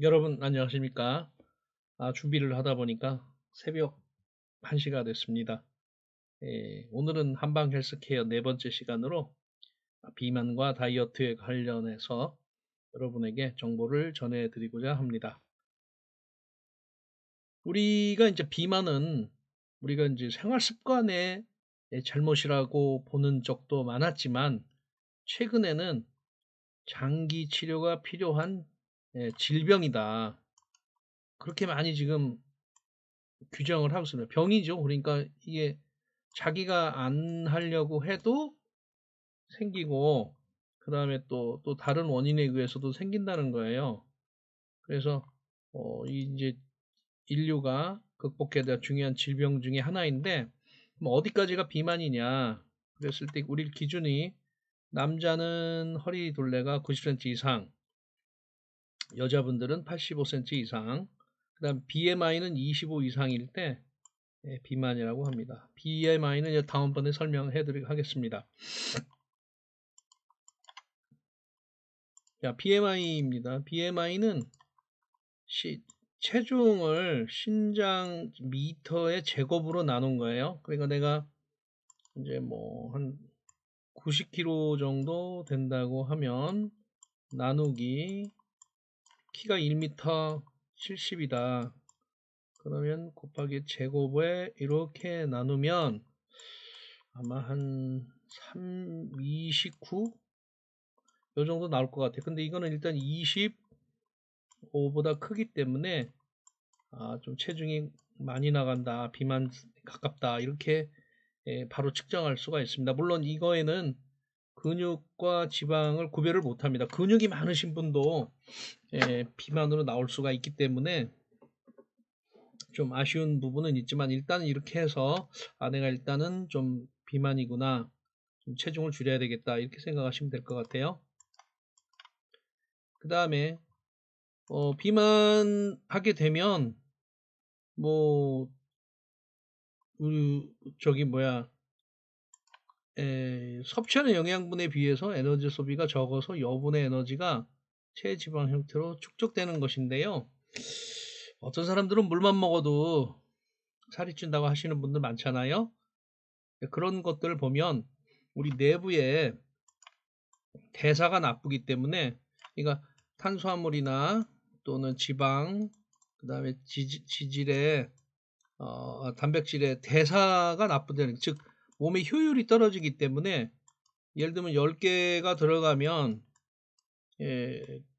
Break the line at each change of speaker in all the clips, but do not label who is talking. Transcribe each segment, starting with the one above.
여러분 안녕하십니까? 준비를 하다 보니까 새벽 1시가 됐습니다. 오늘은 한방 헬스케어 네 번째 시간으로 비만과 다이어트에 관련해서 여러분에게 정보를 전해드리고자 합니다. 우리가 이제 비만은 우리가 이제 생활 습관의 잘못이라고 보는 적도 많았지만 최근에는 장기 치료가 필요한 질병이다. 그렇게 많이 지금 규정을 하고 있습니다. 병이죠. 그러니까 이게 자기가 안 하려고 해도 생기고, 그 다음에 또 다른 원인에 의해서도 생긴다는 거예요. 그래서, 이제 인류가 극복해야 될 중요한 질병 중에 하나인데, 뭐 어디까지가 비만이냐. 그랬을 때 우리 기준이 남자는 허리 둘레가 90cm 이상, 여자분들은 85cm 이상, 그 다음 BMI는 25 이상일 때 비만이라고 합니다. BMI는 다음번에 설명해 드리도록 하겠습니다. 자, BMI입니다. BMI는 체중을 신장 미터의 제곱으로 나눈 거예요. 그러니까 내가 이제 뭐 한 90kg 정도 된다고 하면 나누기 키가 1m 70이다. 그러면 곱하기 제곱에 이렇게 나누면 아마 한 29? 요 정도 나올 것 같아요. 근데 이거는 일단 25보다 크기 때문에 좀 체중이 많이 나간다, 비만 가깝다 이렇게 바로 측정할 수가 있습니다. 물론 이거에는 근육과 지방을 구별을 못합니다. 근육이 많으신 분도 비만으로 나올 수가 있기 때문에 좀 아쉬운 부분은 있지만 일단 이렇게 해서 내가 일단은 좀 비만이구나, 좀 체중을 줄여야 되겠다 이렇게 생각하시면 될 것 같아요. 그 다음에 비만하게 되면 뭐 저기 뭐야 섭취하는 영양분에 비해서 에너지 소비가 적어서 여분의 에너지가 체지방 형태로 축적되는 것인데요. 어떤 사람들은 물만 먹어도 살이 찐다고 하시는 분들 많잖아요. 그런 것들을 보면 우리 내부에 대사가 나쁘기 때문에, 그러니까 탄수화물이나 또는 지방, 그 다음에 지질의 단백질의 대사가 나쁘다는, 즉 몸의 효율이 떨어지기 때문에 예를 들면 10개가 들어가면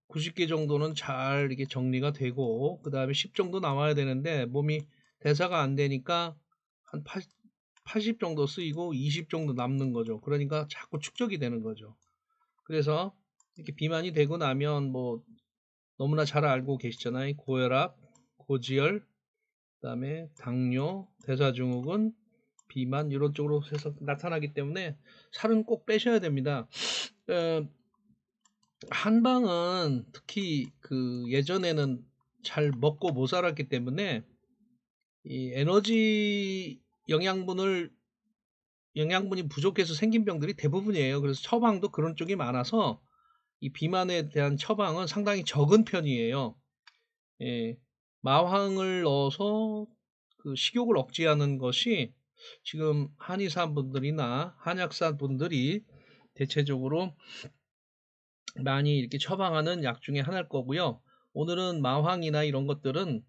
90개 정도는 잘 이렇게 정리가 되고 그 다음에 10 정도 나와야 되는데 몸이 대사가 안 되니까 한 80 정도 쓰이고 20 정도 남는 거죠. 그러니까 자꾸 축적이 되는 거죠. 그래서 이렇게 비만이 되고 나면 뭐 너무나 잘 알고 계시잖아요. 고혈압, 고지혈, 그 다음에 당뇨, 대사증후군, 비만 이런 쪽으로 해서 나타나기 때문에 살은 꼭 빼셔야 됩니다. 한방은 특히 그 예전에는 잘 먹고 못 살았기 때문에 이 에너지 영양분이 부족해서 생긴 병들이 대부분이에요. 그래서 처방도 그런 쪽이 많아서 이 비만에 대한 처방은 상당히 적은 편이에요. 예, 마황을 넣어서 그 식욕을 억제하는 것이 지금 한의사 분들이나 한약사 분들이 대체적으로 많이 이렇게 처방하는 약 중에 하나일 거고요. 오늘은 마황이나 이런 것들은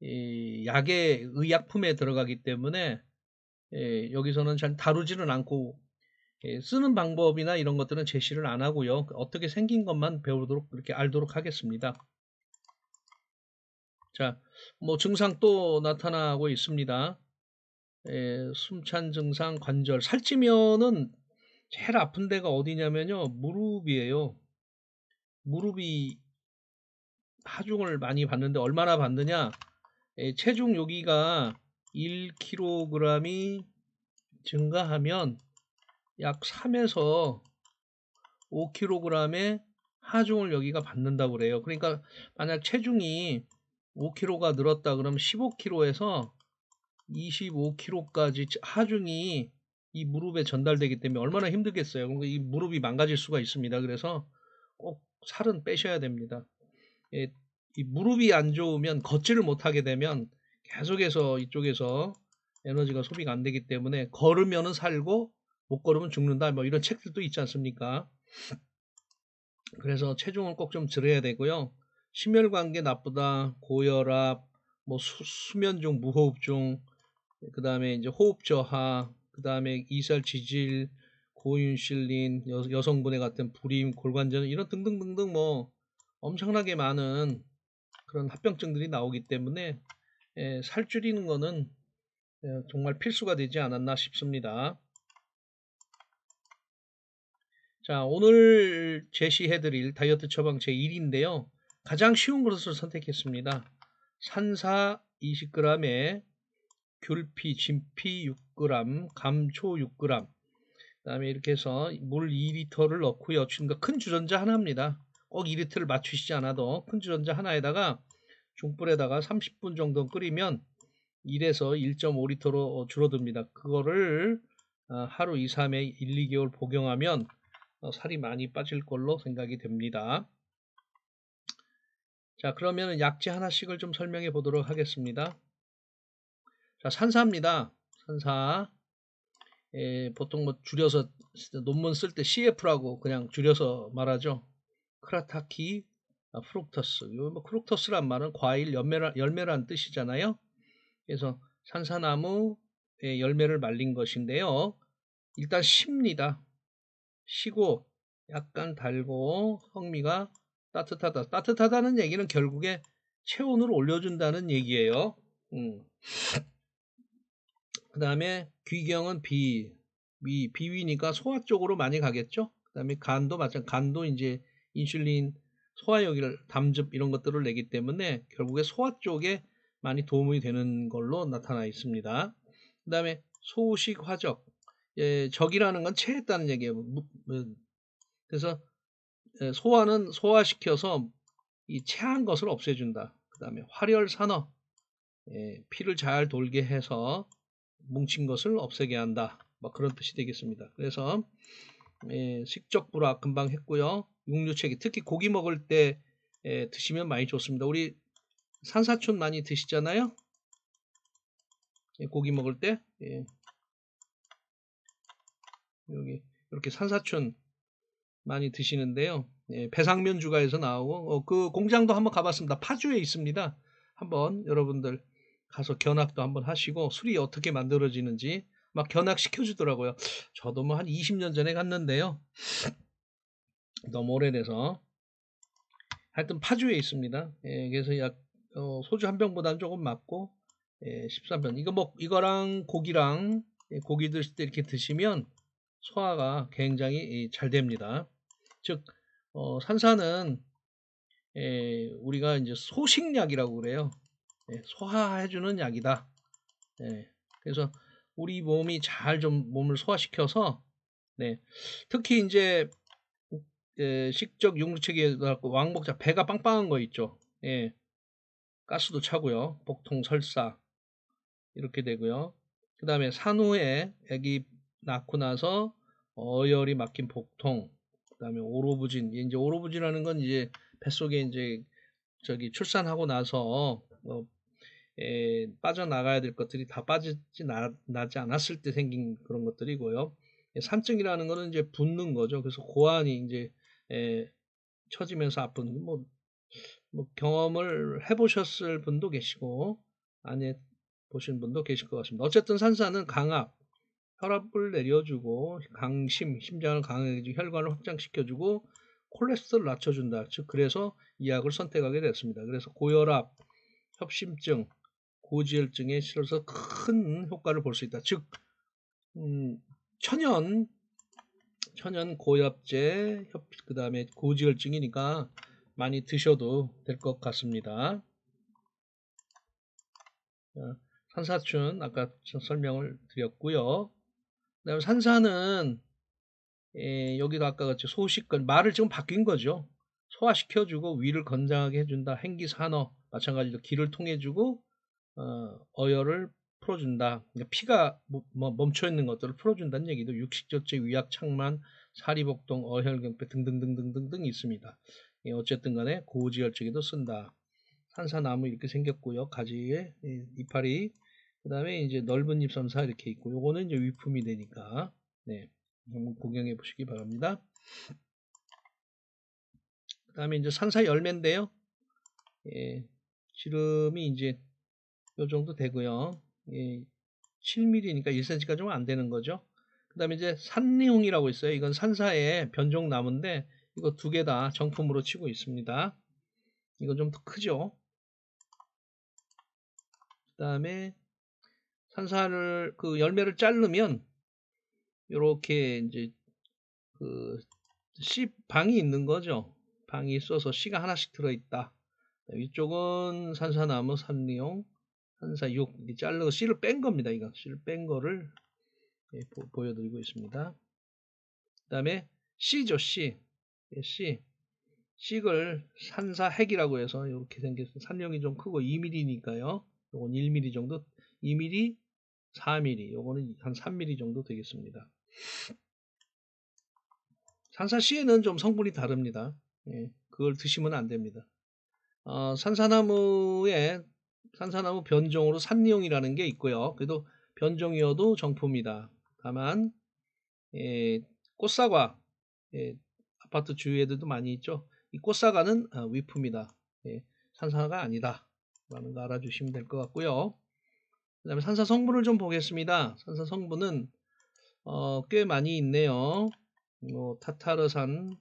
이 약의 의약품에 들어가기 때문에 여기서는 잘 다루지는 않고 쓰는 방법이나 이런 것들은 제시를 안 하고요. 어떻게 생긴 것만 배우도록 이렇게 알도록 하겠습니다. 자, 뭐 증상 또 나타나고 있습니다. 숨찬 증상, 관절, 살찌면은 제일 아픈 데가 어디냐면요, 무릎이에요. 무릎이 하중을 많이 받는데 얼마나 받느냐? 체중 여기가 1kg이 증가하면 약 3에서 5kg의 하중을 여기가 받는다고 그래요. 그러니까 만약 체중이 5kg가 늘었다 그러면 15kg에서 25kg까지 하중이 이 무릎에 전달되기 때문에 얼마나 힘들겠어요. 그러니까 이 무릎이 망가질 수가 있습니다. 그래서 꼭 살은 빼셔야 됩니다. 이 무릎이 안 좋으면 걷지를 못하게 되면 계속해서 이쪽에서 에너지가 소비가 안 되기 때문에 걸으면은 살고 못 걸으면 죽는다 뭐 이런 책들도 있지 않습니까? 그래서 체중을 꼭 좀 줄여야 되고요. 심혈관계 나쁘다, 고혈압, 뭐 수면중, 무호흡중, 그 다음에 이제 호흡 저하, 그 다음에 이살 지질, 고인슐린, 여성분해 같은 불임, 골관절 이런 등등등등 뭐 엄청나게 많은 그런 합병증들이 나오기 때문에 살 줄이는 거는 정말 필수가 되지 않았나 싶습니다. 자, 오늘 제시해드릴 다이어트 처방 제1인데요. 가장 쉬운 것을 선택했습니다. 산사 20g에 귤피, 진피 6g, 감초 6g, 그 다음에 이렇게 해서 물 2리터를 넣고요. 그러니까 큰 주전자 하나입니다. 꼭 2리터를 맞추시지 않아도 큰 주전자 하나에다가 중불에다가 30분 정도 끓이면 1에서 1.5리터로 줄어듭니다. 그거를 하루 2, 3회 1, 2개월 복용하면 살이 많이 빠질 걸로 생각이 됩니다. 자, 그러면 약재 하나씩을 좀 설명해 보도록 하겠습니다. 자, 산사입니다. 산사. 보통 뭐 줄여서 논문 쓸 때 CF라고 그냥 줄여서 말하죠. 크라타키 프룩토스. 뭐 프룩토스란 말은 과일 열매란 뜻이잖아요. 그래서 산사나무 열매를 말린 것인데요. 일단 쉽니다. 시고 약간 달고 성미가 따뜻하다. 따뜻하다는 얘기는 결국에 체온을 올려준다는 얘기예요. 그 다음에 귀경은 비위니까 소화 쪽으로 많이 가겠죠. 그 다음에 간도 마찬가지. 간도 이제 인슐린, 소화효기를 담즙 이런 것들을 내기 때문에 결국에 소화 쪽에 많이 도움이 되는 걸로 나타나 있습니다. 그 다음에 소식 화적. 적이라는 건 체했다는 얘기예요. 그래서 소화는 소화시켜서 이 체한 것을 없애준다. 그 다음에 활혈산어. 피를 잘 돌게 해서 뭉친 것을 없애게 한다. 뭐 그런 뜻이 되겠습니다. 그래서 식적불화 금방 했고요. 육류체계 특히 고기 먹을 때 드시면 많이 좋습니다. 우리 산사촌 많이 드시잖아요. 고기 먹을 때 여기 이렇게 산사촌 많이 드시는데요. 배상면 주가에서 나오고 그 공장도 한번 가봤습니다. 파주에 있습니다. 한번 여러분들 가서 견학도 한번 하시고 술이 어떻게 만들어지는지 막 견학 시켜주더라고요. 저도 뭐 한 20년 전에 갔는데요. 너무 오래돼서 하여튼 파주에 있습니다. 그래서 소주 한 병보다는 조금 맞고 13편 이거랑 고기랑 고기 드실 때 이렇게 드시면 소화가 굉장히 잘 됩니다. 즉 산사는 우리가 이제 소식약이라고 그래요. 소화해주는 약이다. 그래서 우리 몸이 잘 좀 몸을 소화시켜서 특히 이제 식적 육류체계 왕복자 배가 빵빵한 거 있죠. 가스도 차고요. 복통 설사 이렇게 되고요. 그 다음에 산후에 아기 낳고 나서 어열이 막힌 복통, 그 다음에 오로부진. 이제 오로부진하는 건 이제 뱃속에 이제 출산하고 나서 빠져나가야 될 것들이 다 나지 않았을 때 생긴 그런 것들이고요. 산증이라는 거는 이제 붓는 거죠. 그래서 고환이 이제 처지면서 아픈 뭐 경험을 해보셨을 분도 계시고 안 해보신 분도 계실 것 같습니다. 어쨌든 산사는 강압, 혈압을 내려주고 강심, 심장을 강하게 혈관을 확장시켜주고 콜레스테롤을 낮춰준다. 즉 그래서 이 약을 선택하게 됐습니다. 그래서 고혈압, 협심증, 고지혈증에 실어서 큰 효과를 볼 수 있다. 즉 천연 고엽제, 그 다음에 고지혈증이니까 많이 드셔도 될 것 같습니다. 산사춘 아까 설명을 드렸고요. 그다음에 산사는 여기도 아까 같이 소식근 말을 지금 바뀐 거죠. 소화시켜주고 위를 건장하게 해준다. 행기산어 마찬가지로 기를 통해주고 어혈을 풀어준다. 그러니까 피가 멈춰 있는 것들을 풀어준다는 얘기도 육식저체, 위약, 창만, 사리복통, 어혈경패 등등등등등등 있습니다. 어쨌든 간에 고지혈증에도 쓴다. 산사나무 이렇게 생겼고요. 가지에 이파리. 그 다음에 이제 넓은 잎 산사 이렇게 있고, 요거는 이제 위품이 되니까, 네. 한번 구경해 보시기 바랍니다. 그 다음에 이제 산사 열매인데요. 예, 지름이 이제 요 정도 되고요. 예, 7mm니까 1cm가 좀 안 되는 거죠. 그 다음에 이제 산리홍이라고 있어요. 이건 산사의 변종 나무인데, 이거 두 개 다 정품으로 치고 있습니다. 이건 좀 더 크죠. 그 다음에 산사를, 그 열매를 자르면, 요렇게 이제 그 씨 방이 있는 거죠. 방이 있어서 씨가 하나씩 들어있다. 이쪽은 산사나무 산리용 산사 6 자르고 씨를 뺀 겁니다. 이거 씨를 뺀 거를 보여드리고 있습니다. 그 다음에 씨죠. 씨. 씨를 산사핵이라고 해서 이렇게 생겼어요. 산령이 좀 크고 2mm니까요. 요건 1mm 정도, 2mm, 4mm, 요거는 한 3mm 정도 되겠습니다. 산사 씨에는 좀 성분이 다릅니다. 예, 그걸 드시면 안 됩니다. 산사나무 변종으로 산리용이라는 게 있고요. 그래도 변종이어도 정품이다. 다만 꽃사과, 아파트 주위에도 많이 있죠. 이 꽃사과는 위품이다. 산사가 아니다 라는 거 알아주시면 될 것 같고요. 그 다음에 산사 성분을 좀 보겠습니다. 산사 성분은 꽤 많이 있네요. 타타르산,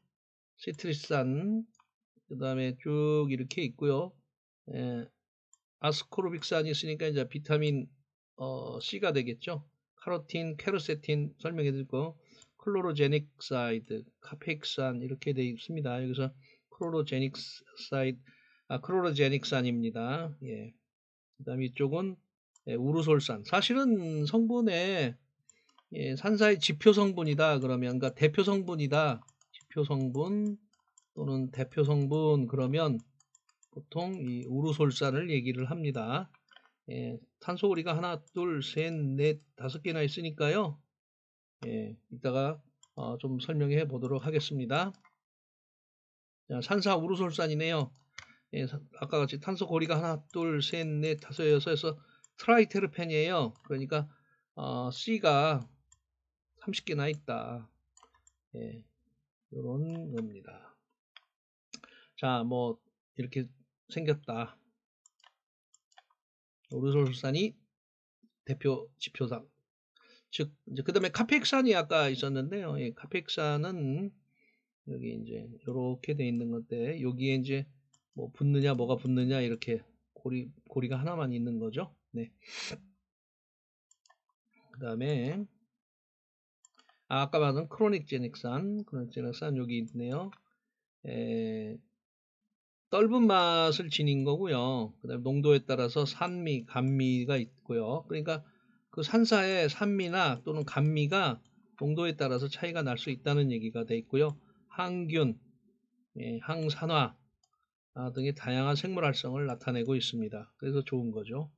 시트리산, 그 다음에 쭉 이렇게 있고요. 아스코르빅산이 있으니까 이제 비타민 C가 되겠죠. 카로틴, 케르세틴 설명해 드리고, 클로로제닉사이드, 카페익산 이렇게 되어 있습니다. 여기서 클로로제닉산입니다. 예. 그 다음에 이쪽은 우르솔산. 사실은 성분에 산사의 지표 성분이다 그러면, 그러니까 대표 성분이다. 지표 성분 또는 대표 성분 그러면 보통 이 우르솔산을 얘기를 합니다. 탄소고리가 하나, 둘, 셋, 넷, 5개나 있으니까요. 이따가 좀 설명해 보도록 하겠습니다. 자, 산사 우르솔산이네요. 아까 같이 탄소고리가 하나, 둘, 셋, 넷, 5, 6에서 트라이테르펜이에요. 그러니까 C가 30개나 있다. 이런 겁니다. 자, 뭐 이렇게 생겼다. 우르솔산이 대표 지표상. 즉, 이제 그 다음에 카페익산이 아까 있었는데요. 카페익산은 여기 이제 이렇게 돼 있는 건데, 여기에 이제 뭐 붙느냐, 뭐가 붙느냐, 이렇게 고리가 하나만 있는 거죠. 네. 그 다음에, 아까 말한 크로닉 제닉산 여기 있네요. 떫은 맛을 지닌 거고요. 그 다음에 농도에 따라서 산미, 감미가 있고요. 그러니까 그 산사의 산미나 또는 감미가 농도에 따라서 차이가 날 수 있다는 얘기가 돼 있고요. 항균, 항산화 등의 다양한 생물 활성을 나타내고 있습니다. 그래서 좋은 거죠.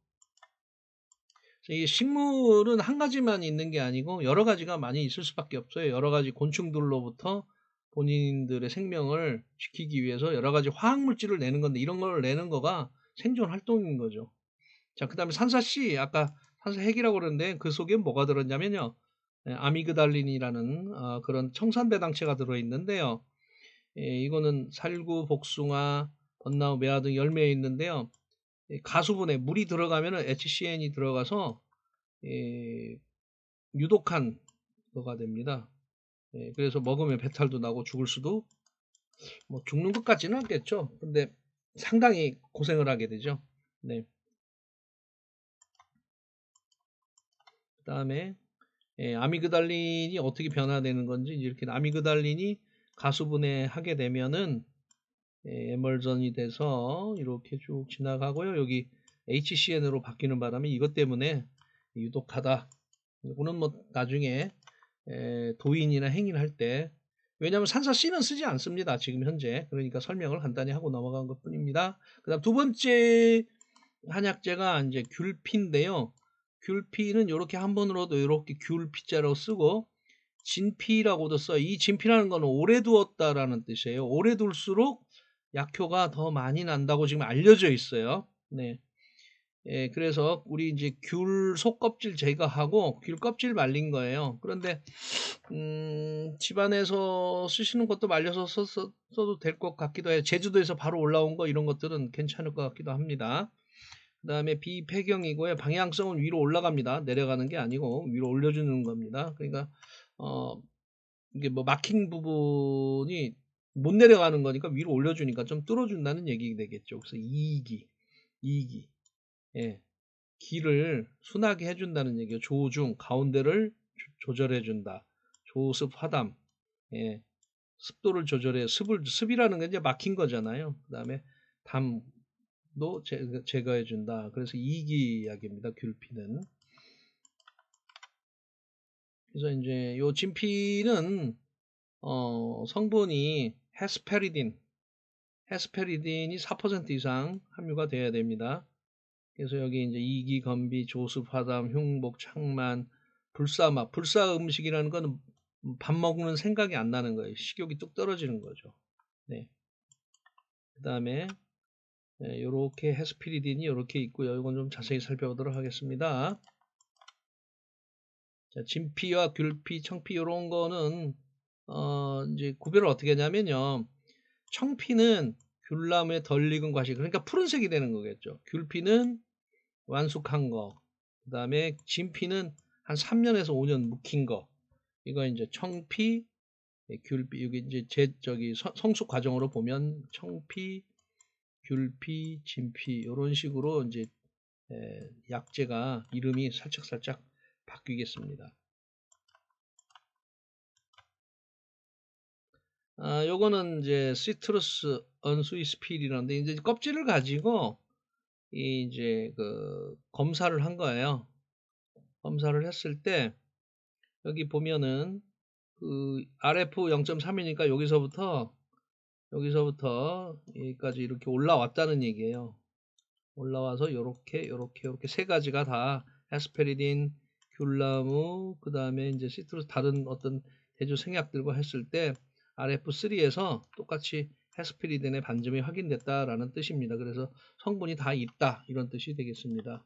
이 식물은 한 가지만 있는 게 아니고 여러 가지가 많이 있을 수밖에 없어요. 여러 가지 곤충들로부터 본인들의 생명을 지키기 위해서 여러 가지 화학물질을 내는 건데, 이런 걸 내는 거가 생존 활동인 거죠. 자, 그 다음에 산사씨, 아까 산사핵이라고 그러는데 그 속에 뭐가 들었냐면요. 아미그달린이라는 그런 청산배당체가 들어있는데요. 이거는 살구, 복숭아, 벚나무, 매화 등 열매에 있는데요. 가수분해, 물이 들어가면 HCN이 들어가서 유독한 거가 됩니다. 그래서 먹으면 배탈도 나고 죽을 수도, 뭐 죽는 것까지는 않겠죠. 근데 상당히 고생을 하게 되죠. 네. 그 다음에 아미그달린이 어떻게 변화되는 건지, 이렇게 아미그달린이 가수분해하게 되면은 에멀전이 돼서 이렇게 쭉 지나가고요. 여기 HCN으로 바뀌는 바람에 이것 때문에 유독하다. 이거는 뭐 나중에 도인이나 행위를 할 때, 왜냐하면 산사 C는 쓰지 않습니다. 지금 현재. 그러니까 설명을 간단히 하고 넘어간 것 뿐입니다. 그 다음 두 번째 한약재가 이제 귤피인데요. 귤피는 이렇게 한 번으로도 이렇게 귤피자로 쓰고, 진피라고도 써요. 이 진피라는 건 오래 두었다라는 뜻이에요. 오래 둘수록 약효가 더 많이 난다고 지금 알려져 있어요. 네. 예, 그래서 우리 이제 귤 속껍질 제거하고 귤 껍질 말린 거예요. 그런데 집안에서 쓰시는 것도 말려서 써도 될 것 같기도 해요. 제주도에서 바로 올라온 거 이런 것들은 괜찮을 것 같기도 합니다. 그 다음에 비폐경이고요. 방향성은 위로 올라갑니다. 내려가는 게 아니고 위로 올려주는 겁니다. 그러니까 이게 뭐 마킹 부분이 못 내려가는 거니까 위로 올려주니까 좀 뚫어준다는 얘기 되겠죠. 그래서 2기 예, 기를 순하게 해준다는 얘기예요. 조중 가운데를 조절해준다. 조습 화담 예, 습도를 조절해 습이라는 게 이제 막힌 거잖아요. 그 다음에 담도 제거해준다. 그래서 2기 약입니다. 귤피는. 그래서 이제 요 진피는 성분이 헤스페리딘이 4% 이상 함유가 돼야 됩니다. 그래서 여기 이제 이기, 건비, 조습, 화담, 흉복, 창만, 불사맛, 불사 음식이라는 건 밥 먹는 생각이 안 나는 거예요. 식욕이 뚝 떨어지는 거죠. 네. 그 다음에 요렇게 헤스피리딘이 요렇게 있고요. 이건 좀 자세히 살펴보도록 하겠습니다. 자, 진피와 귤피, 청피 요런 거는 이제 구별을 어떻게 하냐면요. 청피는 귤나무에 덜 익은 과실, 그러니까 푸른색이 되는 거겠죠. 귤피는 완숙한 거, 그 다음에 진피는 한 3년에서 5년 묵힌 거, 이거 이제 청피, 귤피, 여기 이제 성숙 과정으로 보면 청피, 귤피, 진피 이런 식으로 이제 약재가 이름이 살짝살짝 바뀌겠습니다. 요거는 이제 시트러스 언스위스필이라는데 이제 껍질을 가지고 이제 그 검사를 한 거예요. 검사를 했을 때 여기 보면은 그 RF 0.3이니까 여기서부터 여기까지 이렇게 올라왔다는 얘기예요. 올라와서 요렇게 세 가지가 다 헤스페리딘, 귤나무, 그 다음에 이제 시트러스 다른 어떤 대조 생약들과 했을 때 RF3에서 똑같이 헤스페리딘의 반점이 확인됐다라는 뜻입니다. 그래서 성분이 다 있다 이런 뜻이 되겠습니다.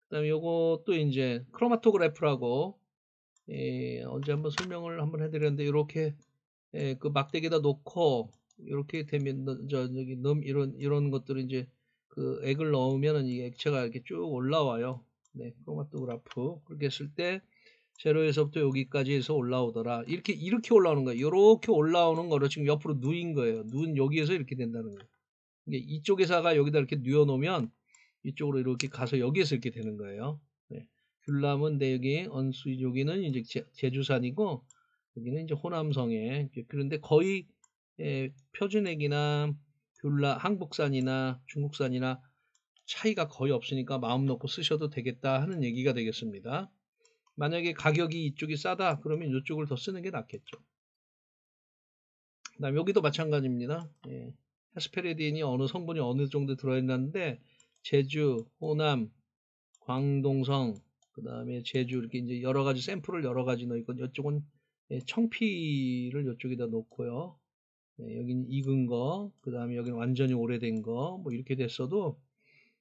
그 다음에 요것도 이제 크로마토그래프라고 언제 한번 설명을 한번 해드렸는데 이렇게 그 막대기에다 놓고 이렇게 되면 저기 이런 것들을 이제 그 액을 넣으면은 이 액체가 이렇게 쭉 올라와요. 네, 크로마토그래프 그렇게 했을 때 제로에서부터 여기까지 해서 올라오더라. 이렇게 올라오는 거예요. 이렇게 올라오는 거를 지금 옆으로 누인 거예요. 누인 여기에서 이렇게 된다는 거예요. 이쪽에서가 여기다 이렇게 누워 놓으면 이쪽으로 이렇게 가서 여기에서 이렇게 되는 거예요. 네. 귤남은 여기 언수이 여기는 이제 제주산이고 여기는 이제 호남성에 그런데 거의 표준액이나 한국산이나 중국산이나 차이가 거의 없으니까 마음 놓고 쓰셔도 되겠다 하는 얘기가 되겠습니다. 만약에 가격이 이쪽이 싸다 그러면 이쪽을 더 쓰는 게 낫겠죠. 그 다음 여기도 마찬가지입니다. 헤스페리딘이 어느 성분이 어느 정도 들어있는데 제주, 호남, 광동성, 그 다음에 제주 이렇게 이제 여러 가지 샘플을 여러 가지 넣고 이쪽은 청피를 이쪽에다 놓고요. 여기는 익은 거, 그 다음에 여기는 완전히 오래된 거, 뭐 이렇게 됐어도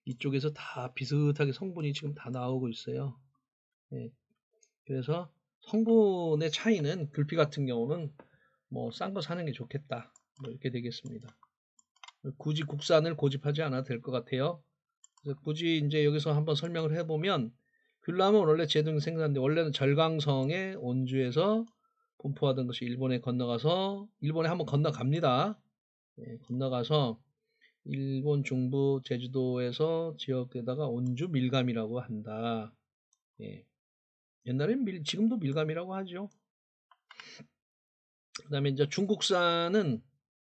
이쪽에서 다 비슷하게 성분이 지금 다 나오고 있어요. 그래서 성분의 차이는 귤피 같은 경우는 뭐 싼 거 사는 게 좋겠다. 뭐 이렇게 되겠습니다. 굳이 국산을 고집하지 않아도 될 것 같아요. 그래서 굳이 이제 여기서 한번 설명을 해보면 귤남은 원래 제등 생산인데 원래는 절강성의 온주에서 분포하던 것이 일본에 건너가서 일본에 한번 건너갑니다. 건너가서 일본 중부 제주도에서 지역에다가 온주 밀감이라고 한다. 옛날엔 지금도 밀감이라고 하죠. 그 다음에 이제 중국산은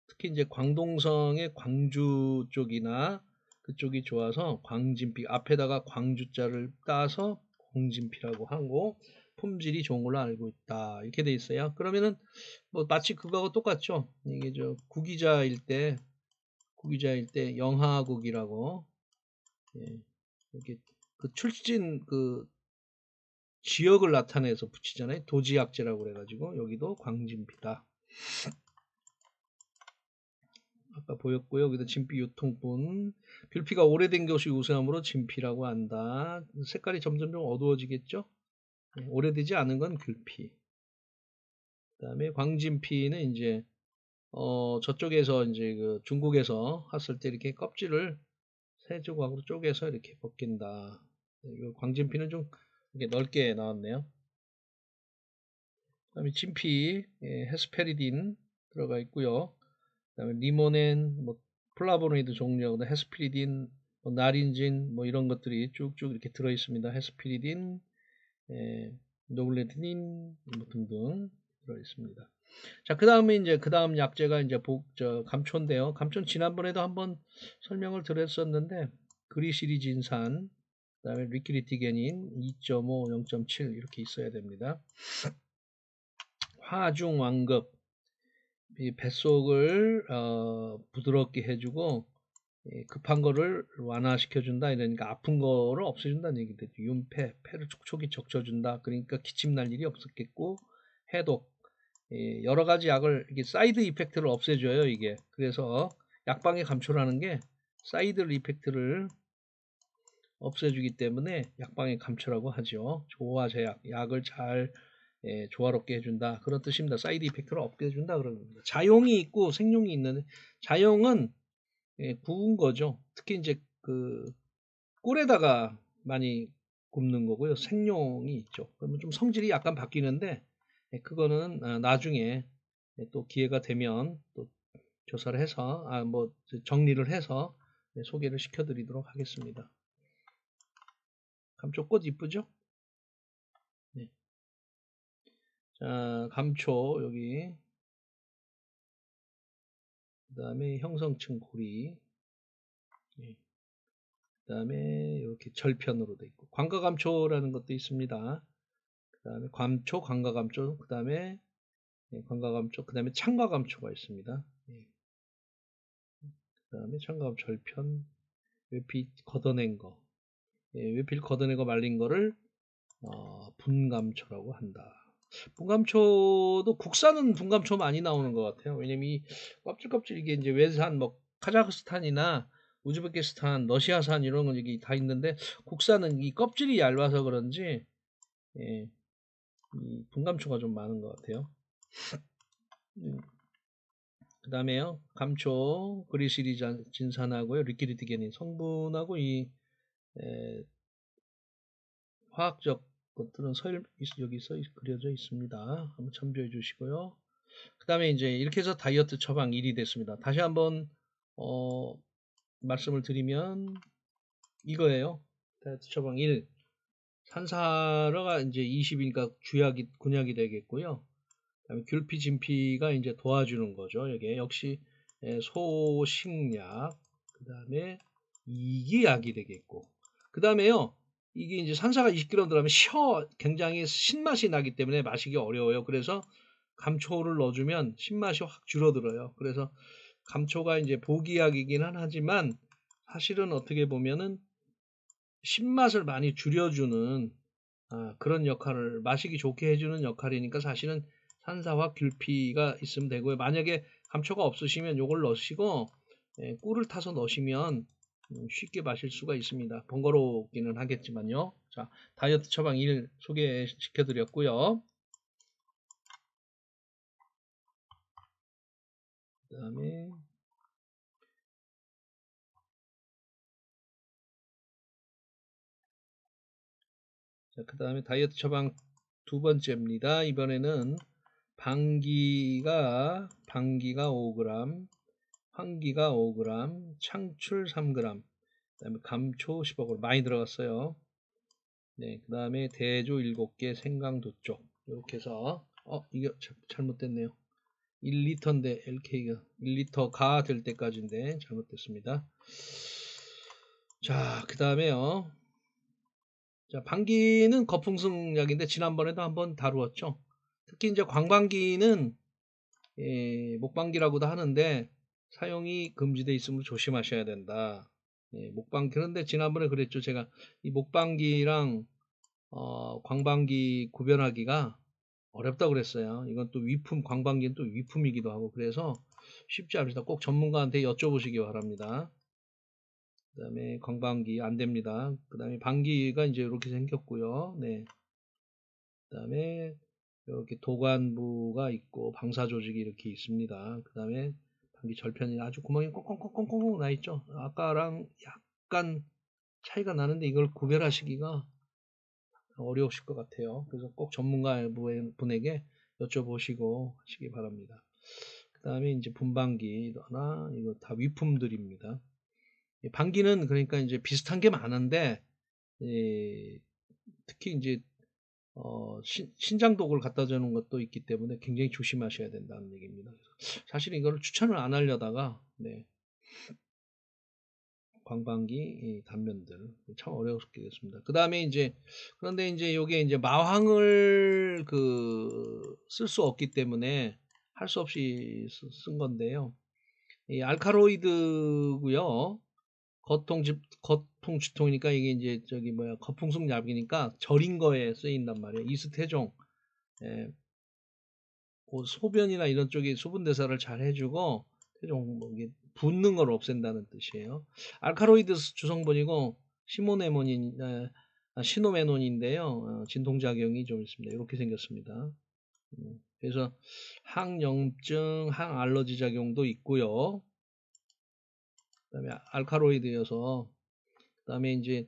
특히 이제 광동성의 광주 쪽이나 그쪽이 좋아서 광진피 앞에다가 광주자를 따서 광진피라고 하고 품질이 좋은 걸로 알고 있다 이렇게 돼 있어요. 그러면은 뭐 마치 그거하고 똑같죠. 이게 저 구기자일 때 영하국이라고 이렇게 그 출신 그 지역을 나타내서 붙이잖아요. 도지약재라고 그래가지고 여기도 광진피다. 아까 보였고요. 여기다 진피 유통분. 귤피가 오래된 것이 우수함으로 진피라고 한다. 색깔이 점점 좀 어두워지겠죠? 네, 오래되지 않은 건 귤피. 그 다음에 광진피는 이제 저쪽에서 이제 그 중국에서 왔을 때 이렇게 껍질을 세 조각으로 쪼개서 이렇게 벗긴다. 이 광진피는 좀 이렇게 넓게 나왔네요. 그 다음에 진피, 헤스페리딘 들어가 있고요. 그 다음에 리모넨, 뭐 플라보노이드 종류, 헤스피리딘, 뭐 나린진, 뭐 이런 것들이 쭉쭉 이렇게 들어 있습니다. 헤스피리딘, 노블레틴 뭐 등등 들어 있습니다. 자, 그 다음에 이제 그 다음 약재가 이제 감초인데요. 감초는 지난번에도 한번 설명을 드렸었는데 그리시리진산, 그 다음에 리키리티게닌 2.5, 0.7 이렇게 있어야 됩니다. 화중왕급, 이 뱃속을 부드럽게 해주고 급한 거를 완화시켜준다. 이러니까 아픈 거를 없애준다는 얘기죠. 윤폐, 폐를 촉촉이 적셔준다. 그러니까 기침 날 일이 없었겠고, 해독, 여러 가지 약을 이게 사이드 이펙트를 없애줘요. 이게 그래서 약방의 감초라는 게 사이드 이펙트를 없애주기 때문에 약방의 감초라고 하죠. 조화제약, 약을 잘 조화롭게 해준다. 그런 뜻입니다. 사이드 이펙트를 없애준다. 그런 겁니다. 자용이 있고 생용이 있는데 자용은 구운 거죠. 특히 이제 그 꿀에다가 많이 굽는 거고요. 생용이 있죠. 그러면 좀 성질이 약간 바뀌는데 그거는 나중에 또 기회가 되면 또 조사를 해서 뭐 정리를 해서 소개를 시켜드리도록 하겠습니다. 감초꽃 이쁘죠? 네. 자, 감초 여기 그 다음에 형성층 고리, 네. 그 다음에 이렇게 절편으로 돼 있고 광가감초라는 것도 있습니다. 그 다음에 감초, 광가감초, 그 다음에 광가감초, 그 다음에 창과감초가 있습니다. 그 다음에 창과감초 절편, 외필 걷어낸 거, 외필 걷어내고 말린 거를 분감초라고 한다. 분감초도 국산은 분감초 많이 나오는 것 같아요. 왜냐면 이 껍질 이게 이제 외산 뭐 카자흐스탄이나 우즈베키스탄, 러시아산 이런 건 여기 다 있는데 국산은 이 껍질이 얇아서 그런지 이 분감초가 좀 많은 것 같아요. 그 다음에요 감초, 그리시리진산하고요, 리키리티게닌 성분하고 이 화학적 것들은 여기서 그려져 있습니다. 한번 참조해 주시고요. 그 다음에 이제 이렇게 해서 다이어트 처방 1이 됐습니다. 다시 한번 말씀을 드리면 이거예요. 다이어트 처방 1. 산사라가 이제 20이니까 균약이 되겠고요. 그다음에 귤피, 진피가 이제 도와주는 거죠. 이게 역시 소식약, 그 다음에 이기약이 되겠고, 그 다음에요. 이게 이제 산사가 20g 들어가면 굉장히 신맛이 나기 때문에 마시기 어려워요. 그래서 감초를 넣어주면 신맛이 확 줄어들어요. 그래서 감초가 이제 보기약이긴 하지만 사실은 어떻게 보면은 신맛을 많이 줄여주는 그런 역할을, 마시기 좋게 해주는 역할이니까 사실은 산사와 귤피가 있으면 되고요. 만약에 감초가 없으시면 이걸 넣으시고 꿀을 타서 넣으시면 쉽게 마실 수가 있습니다. 번거롭기는 하겠지만요. 자, 다이어트 처방 1 소개시켜 드렸고요. 그 다음에 다이어트 처방 두 번째입니다. 이번에는 방기가 5g, 황기가 5g, 창출 3g, 그 다음에 감초 10억 많이 들어갔어요. 네, 그 다음에 대조 7개, 생강 2쪽. 이렇게 해서, 이게 잘못됐네요. 1리터인데, LK가 1리터가 될 때까지인데, 잘못됐습니다. 자, 그 다음에요. 자, 방기는 거풍승약인데, 지난번에도 한번 다루었죠. 특히 이제 광방기는, 목방기라고도 하는데, 사용이 금지되어 있으므로 조심하셔야 된다. 그런데 지난번에 그랬죠. 제가 이 목방기랑 광방기 구별하기가 어렵다고 그랬어요. 이건 또 광방기는 또 위품이기도 하고, 그래서 쉽지 않습니다. 꼭 전문가한테 여쭤보시기 바랍니다. 그 다음에 광방기 안 됩니다. 그 다음에 방기가 이제 이렇게 생겼고요. 네. 그 다음에 이렇게 도관부가 있고 방사 조직이 이렇게 있습니다. 그 다음에 방기 절편이 아주 구멍이 꽁꽁꽁꽁꽁 나 있죠. 아까랑 약간 차이가 나는데 이걸 구별하시기가 어려우실 것 같아요. 그래서 꼭 전문가 분에게 여쭤보시고 하시기 바랍니다. 그 다음에 이제 분방기나 이거 다 위품들입니다. 방기는 그러니까 이제 비슷한 게 많은데, 특히 이제 신장독을 갖다 주는 것도 있기 때문에 굉장히 조심하셔야 된다는 얘기입니다. 사실 이거를 추천을 안 하려다가, 네. 광방기 단면들 참 어려웠겠습니다. 그 다음에 이제 그런데 이제 요게 이제 마황을 쓸 수 없기 때문에 할 수 없이 쓴 건데요. 이 알카로이드고요. 거통지통이니까 이게 이제 거풍숙약이니까 절인 거에 쓰인단 말이에요. 이스테종. 예, 그 소변이나 이런 쪽에 수분 대사를 잘 해주고 태종 이게 붓는 걸 없앤다는 뜻이에요. 알카로이드 주성분이고 시노메논인데요. 진통작용이 좀 있습니다. 이렇게 생겼습니다. 그래서 항염증, 항알러지 작용도 있고요. 그 다음에 알카로이드여서 그 다음에 이제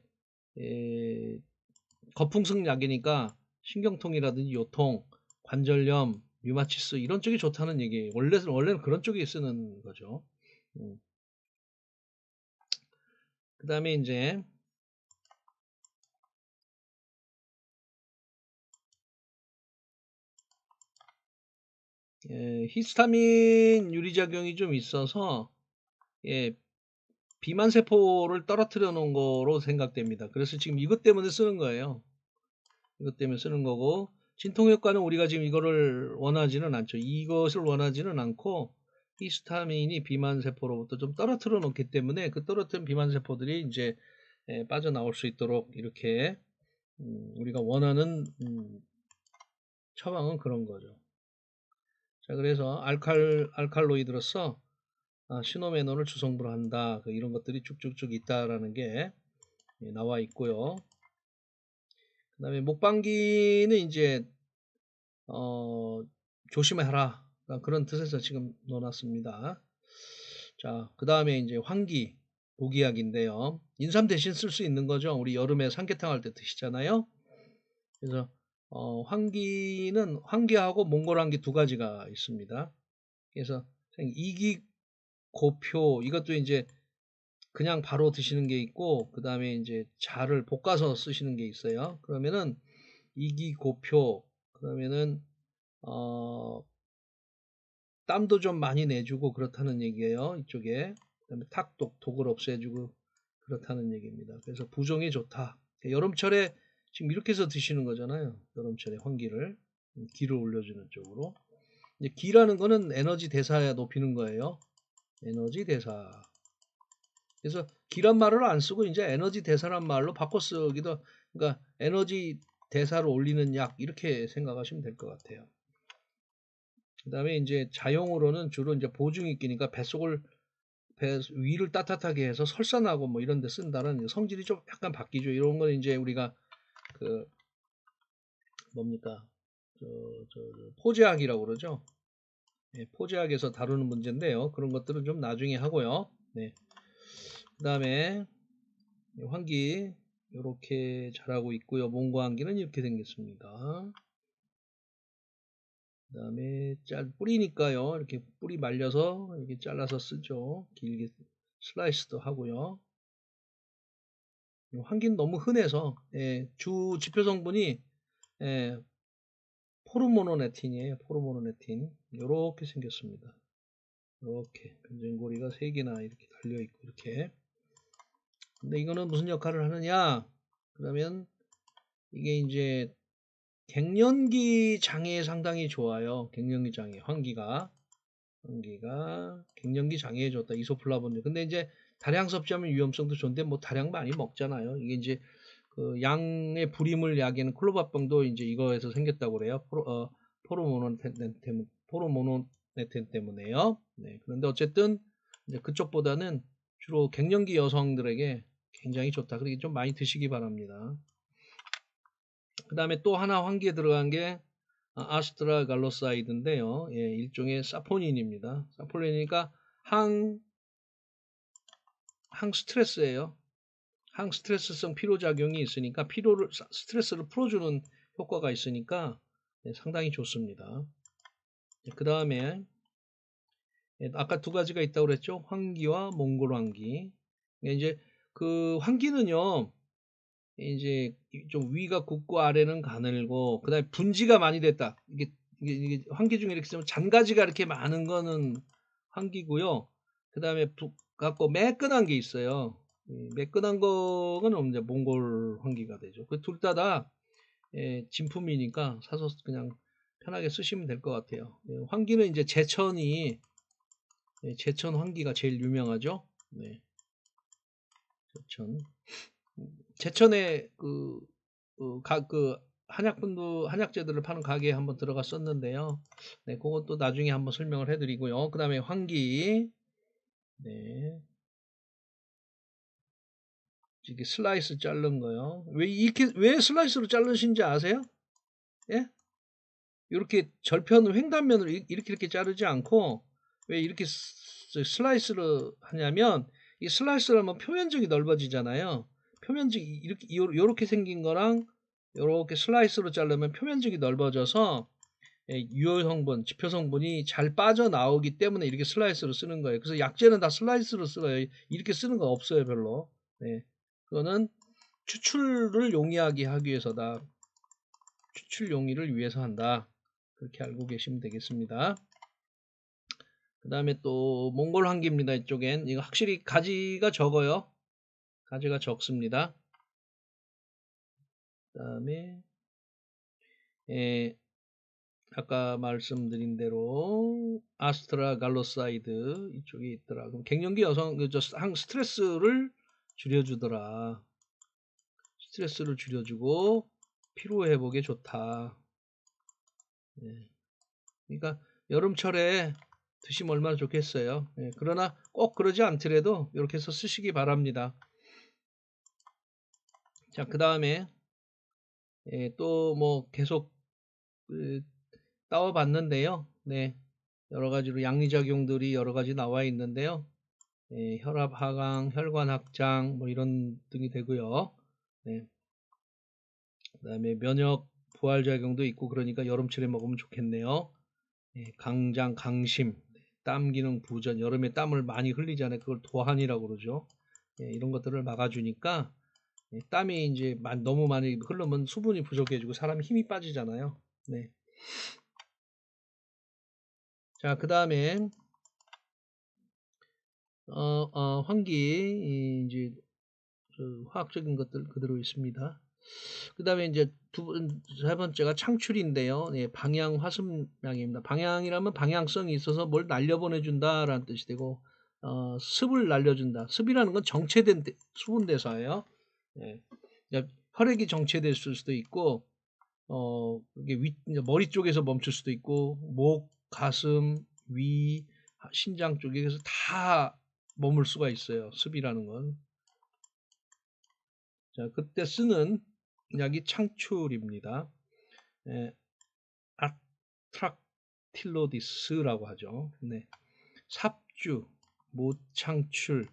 거풍승약이니까 신경통이라든지 요통, 관절염, 류마티스 이런 쪽이 좋다는 얘기예요. 원래는 그런 쪽에 쓰는 거죠. 그 다음에 이제 히스타민 유리작용이 좀 있어서 비만세포를 떨어뜨려 놓은 거로 생각됩니다. 그래서 지금 이것 때문에 쓰는 거예요. 이것 때문에 쓰는 거고 진통효과는 우리가 지금 이거를 원하지는 않죠. 이것을 원하지는 않고 히스타민이 비만세포로부터 좀 떨어뜨려 놓기 때문에 그 떨어뜨린 비만세포들이 이제 빠져나올 수 있도록 이렇게 우리가 원하는 처방은 그런 거죠. 자, 그래서 알칼로이드로서 시노메논을 주성분을 한다. 이런 것들이 쭉쭉쭉 있다라는 게 나와 있고요. 그 다음에 목방기는 이제 조심해라. 그런 뜻에서 지금 넣어놨습니다. 자, 그 다음에 이제 환기, 보기약인데요. 인삼 대신 쓸 수 있는 거죠. 우리 여름에 삼계탕 할 때 드시잖아요. 그래서 환기는 환기하고 몽골환기 두 가지가 있습니다. 그래서 이기고표 이것도 이제 그냥 바로 드시는 게 있고 그 다음에 이제 자를 볶아서 쓰시는 게 있어요. 그러면은 이기고표 그러면은 땀도 좀 많이 내주고 그렇다는 얘기예요. 이쪽에 그다음에 독을 없애주고 그렇다는 얘기입니다. 그래서 부종이 좋다. 여름철에 지금 이렇게 해서 드시는 거잖아요. 여름철에 환기를 기를 올려주는 쪽으로. 이제 기라는 거는 에너지 대사 높이는 거예요. 에너지 대사. 그래서 기란 말을 안 쓰고 이제 에너지 대사란 말로 바꿔 쓰기도, 그러니까 에너지 대사를 올리는 약 이렇게 생각하시면 될 것 같아요. 그 다음에 이제 자용으로는 주로 이제 보증이 끼니까 배 위를 따뜻하게 해서 설산하고 뭐 이런 데 쓴다는 성질이 좀 약간 바뀌죠. 이런 건 이제 우리가 뭡니까? 포제약이라고 그러죠. 네, 포제약에서 다루는 문제인데요. 그런 것들은 좀 나중에 하고요. 네. 그 다음에 환기 이렇게 잘하고 있고요. 몽고 환기는 이렇게 생겼습니다. 그 다음에 뿌리니까요. 이렇게 뿌리 말려서 이렇게 잘라서 쓰죠. 길게 슬라이스도 하고요. 환기는 너무 흔해서 주 지표 성분이 포르모노네틴이에요. 포르모노네틴 이렇게 생겼습니다. 이렇게 변전고리가 3개나 이렇게 달려있고 이렇게. 근데 이거는 무슨 역할을 하느냐? 그러면 이게 이제 갱년기 장애에 상당히 좋아요. 갱년기 장애, 환기가 갱년기 장애에 좋다. 이소플라본제. 근데 이제 다량 섭취하면 위험성도 좋은데 뭐 다량 많이 먹잖아요. 이게 이제 그 양의 불임을 야기하는 클로바병도 이제 이거에서 생겼다고 그래요. 포르모노 네텐 때문에요. 네, 그런데 어쨌든 이제 그쪽보다는 주로 갱년기 여성들에게 굉장히 좋다. 그러니 좀 많이 드시기 바랍니다. 그 다음에 또 하나 환기에 들어간 게 아스트라갈로사이드인데요. 예, 일종의 사포닌입니다. 사포닌이니까 항스트레스예요. 항스트레스성 피로작용이 있으니까 스트레스를 풀어주는 효과가 있으니까 네, 상당히 좋습니다. 그 다음에 아까 두 가지가 있다고 그랬죠. 환기와 몽골 환기. 이제 그 환기는요. 이제 좀 위가 굽고 아래는 가늘고 그다음에 분지가 많이 됐다. 이게 환기 중에 이렇게 쓰면 잔가지가 이렇게 많은 거는 환기고요. 그다음에 갖고 매끈한 게 있어요. 매끈한 거는 이제 몽골 환기가 되죠. 그 둘 다 진품이니까 사서 그냥 편하게 쓰시면 될 것 같아요. 환기는 이제 제천 환기가 제일 유명하죠. 네. 제천에 한약재들을 파는 가게에 한번 들어갔었는데요. 네, 그것도 나중에 한번 설명을 해드리고요. 그 다음에 환기. 네. 이게 슬라이스 자른 거요. 왜 슬라이스로 자르신지 아세요? 예? 이렇게 절편을 횡단면으로 이렇게 자르지 않고 왜 이렇게 슬라이스로 하냐면 이 슬라이스를 하면 표면적이 넓어지잖아요. 표면적이 이렇게 생긴 거랑 이렇게 슬라이스로 자르면 표면적이 넓어져서 유효 성분, 지표 성분이 잘 빠져나오기 때문에 이렇게 슬라이스로 쓰는 거예요. 그래서 약재는 다 슬라이스로 써요. 이렇게 쓰는 거 없어요, 별로. 네. 그거는 추출을 용이하게 하기 위해서다. 추출 용이를 위해서 한다. 그렇게 알고 계시면 되겠습니다. 그 다음에 또 몽골 환기입니다. 이쪽엔 이거 확실히 가지가 적어요. 가지가 적습니다. 그 다음에 아까 말씀드린 대로 아스트라갈로사이드 이쪽에 있더라. 그럼 갱년기 여성 스트레스를 줄여주더라. 스트레스를 줄여주고 피로 회복에 좋다. 네. 그러니까 여름철에 드시면 얼마나 좋겠어요. 네. 그러나 꼭 그러지 않더라도 이렇게 해서 쓰시기 바랍니다. 자, 그 다음에 또 뭐 계속 따와봤는데요. 네, 여러 가지로 양리작용들이 여러 가지 나와 있는데요. 혈압 하강, 혈관 확장 뭐 이런 등이 되고요. 네. 그다음에 면역 부활작용도 있고 그러니까 여름철에 먹으면 좋겠네요. 강장, 강심, 땀 기능 부전, 여름에 땀을 많이 흘리잖아요. 그걸 도한이라고 그러죠. 이런 것들을 막아주니까 땀이 이제 너무 많이 흐르면 수분이 부족해지고 사람 힘이 빠지잖아요. 네. 자, 그 다음에 환기 이제 화학적인 것들 그대로 있습니다. 그 다음에 이제 세 번째가 창출인데요. 방향 화습량입니다. 방향이라면 방향성이 있어서 뭘 날려보내준다라는 뜻이 되고 습을 날려준다. 습이라는 건 정체된 수분 대사예요. 혈액이 정체됐을 수도 있고 이게 머리 쪽에서 멈출 수도 있고 목, 가슴, 위, 신장 쪽에서 다 머물 수가 있어요. 습이라는 건. 자, 그때 쓰는 약이 창출입니다. 아트락틸로디스라고 하죠. 네. 삽주, 모창출,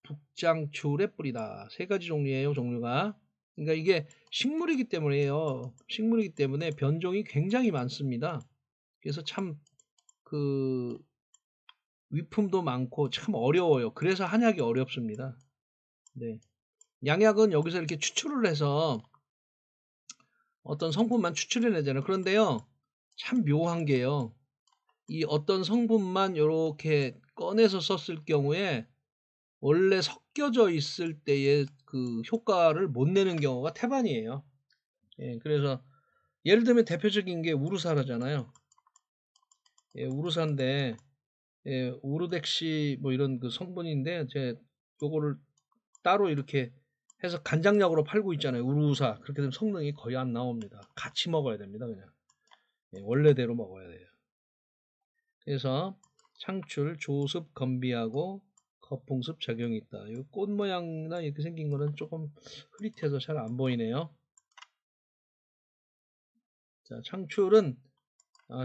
북장출의 뿌리다. 세 가지 종류예요, 종류가. 그러니까 이게 식물이기 때문에요. 식물이기 때문에 변종이 굉장히 많습니다. 그래서 참 위품도 많고 참 어려워요. 그래서 한약이 어렵습니다. 네. 양약은 여기서 이렇게 추출을 해서 어떤 성분만 추출해내잖아요. 그런데요, 참 묘한 게요. 이 어떤 성분만 이렇게 꺼내서 썼을 경우에 원래 섞여져 있을 때의 그 효과를 못 내는 경우가 태반이에요. 그래서 예를 들면 대표적인 게 우루사라잖아요. 우루사인데 우르덱시 뭐 이런 그 성분인데 요거를 따로 이렇게 해서 간장약으로 팔고 있잖아요. 우루사. 그렇게 되면 성능이 거의 안 나옵니다. 같이 먹어야 됩니다. 그냥 원래대로 먹어야 돼요. 그래서 창출, 조습, 건비하고 거풍습 작용이 있다. 이 꽃 모양이나 이렇게 생긴 거는 조금 흐릿해서 잘 안 보이네요. 자, 창출은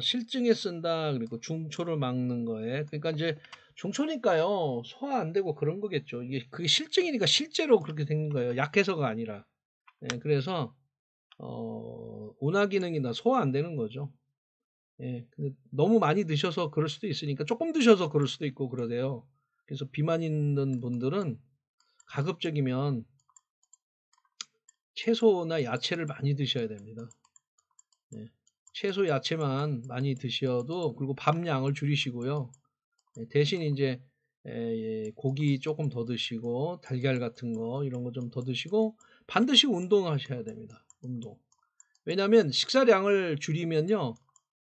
실증에 쓴다. 그리고 중초를 막는 거에. 그러니까 이제 중초니까요. 소화 안 되고 그런 거겠죠. 이게 그게 실증이니까 실제로 그렇게 된 거예요. 약해서가 아니라. 예, 그래서 운하 기능이나 소화 안 되는 거죠. 예, 근데 너무 많이 드셔서 그럴 수도 있으니까 조금 드셔서 그럴 수도 있고 그러대요. 그래서 비만 있는 분들은 가급적이면 채소나 야채를 많이 드셔야 됩니다. 예, 채소 야채만 많이 드셔도, 그리고 밥 양을 줄이시고요. 예, 대신 이제 고기 조금 더 드시고 달걀 같은 거 이런 거 좀 더 드시고 반드시 운동하셔야 됩니다. 운동. 왜냐하면 식사량을 줄이면요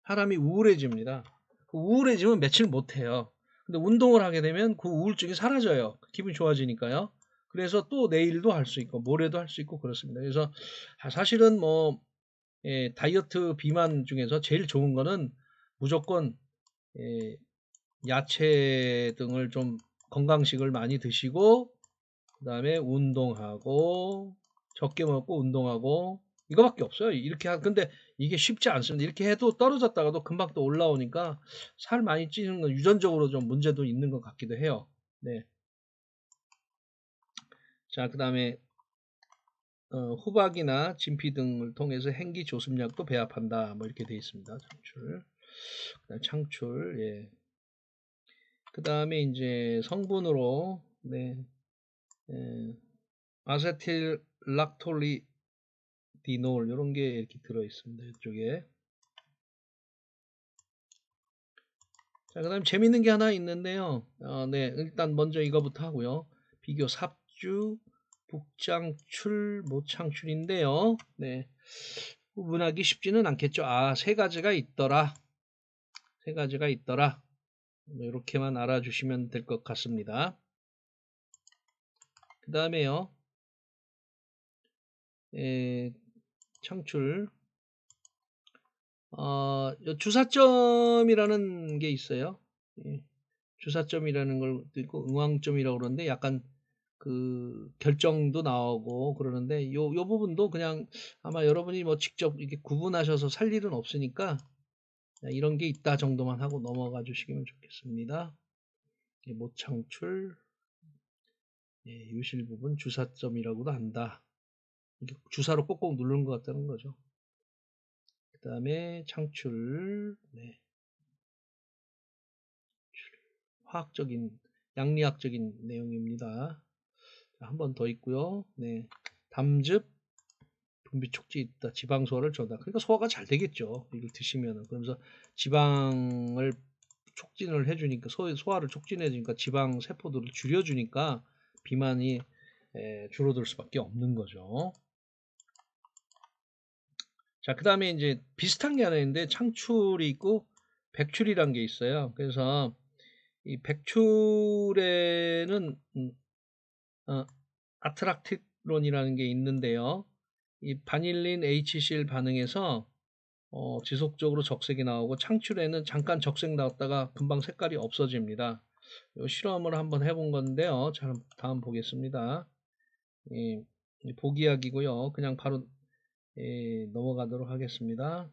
사람이 우울해집니다. 우울해지면 며칠 못해요. 근데 운동을 하게 되면 그 우울증이 사라져요. 기분이 좋아지니까요. 그래서 또 내일도 할 수 있고 모레도 할 수 있고 그렇습니다. 그래서 사실은 뭐 다이어트 비만 중에서 제일 좋은 거는 무조건 야채 등을 좀 건강식을 많이 드시고 그 다음에 운동하고 적게 먹고 운동하고 이거밖에 없어요. 이렇게 근데 이게 쉽지 않습니다. 이렇게 해도 떨어졌다가도 금방 또 올라오니까 살 많이 찌는 건 유전적으로 좀 문제도 있는 것 같기도 해요. 네. 자, 그 다음에 후박이나 진피 등을 통해서 행기 조습약도 배합한다. 뭐 이렇게 되어 있습니다. 창출. 그다음 창출. 예. 그 다음에 이제 성분으로 네. 아세틸 락톨리 디놀 이런 게 이렇게 들어 있습니다. 이쪽에. 자, 그 다음 재밌는 게 하나 있는데요. 네, 일단 먼저 이거부터 하고요. 비교 삽주, 북장출, 모창출인데요. 네, 구분하기 쉽지는 않겠죠. 세 가지가 있더라. 세 가지가 있더라. 이렇게만 알아주시면 될 것 같습니다. 그 다음에요. 창출. 주사점이라는 게 있어요. 예, 주사점이라는 걸 있고 응왕점이라고 그러는데 약간 그 결정도 나오고 그러는데 요 부분도 그냥 아마 여러분이 뭐 직접 이렇게 구분하셔서 살 일은 없으니까 이런 게 있다 정도만 하고 넘어가 주시면 좋겠습니다. 모창출, 유실 부분 주사점이라고도 한다. 이렇게 주사로 꼭꼭 누르는 것 같다는 거죠. 그 다음에 창출, 네. 화학적인, 양리학적인 내용입니다. 한 번 더 있고요. 네. 담즙, 분비 촉진 있다. 지방 소화를 줘다. 그러니까 소화가 잘 되겠죠. 이걸 드시면은. 그러면서 지방을 촉진을 해주니까, 소화를 촉진해주니까 지방 세포들을 줄여주니까 비만이 줄어들 수밖에 없는 거죠. 자, 그 다음에 이제 비슷한 게 하나 있는데 창출이 있고 백출이란 게 있어요. 그래서 이 백출에는 아트락티론이라는 게 있는데요. 이 바닐린 HCl 반응에서 지속적으로 적색이 나오고 창출에는 잠깐 적색 나왔다가 금방 색깔이 없어집니다. 이 실험을 한번 해본 건데요. 자, 다음 보겠습니다. 보기약이고요. 그냥 바로 넘어가도록 하겠습니다.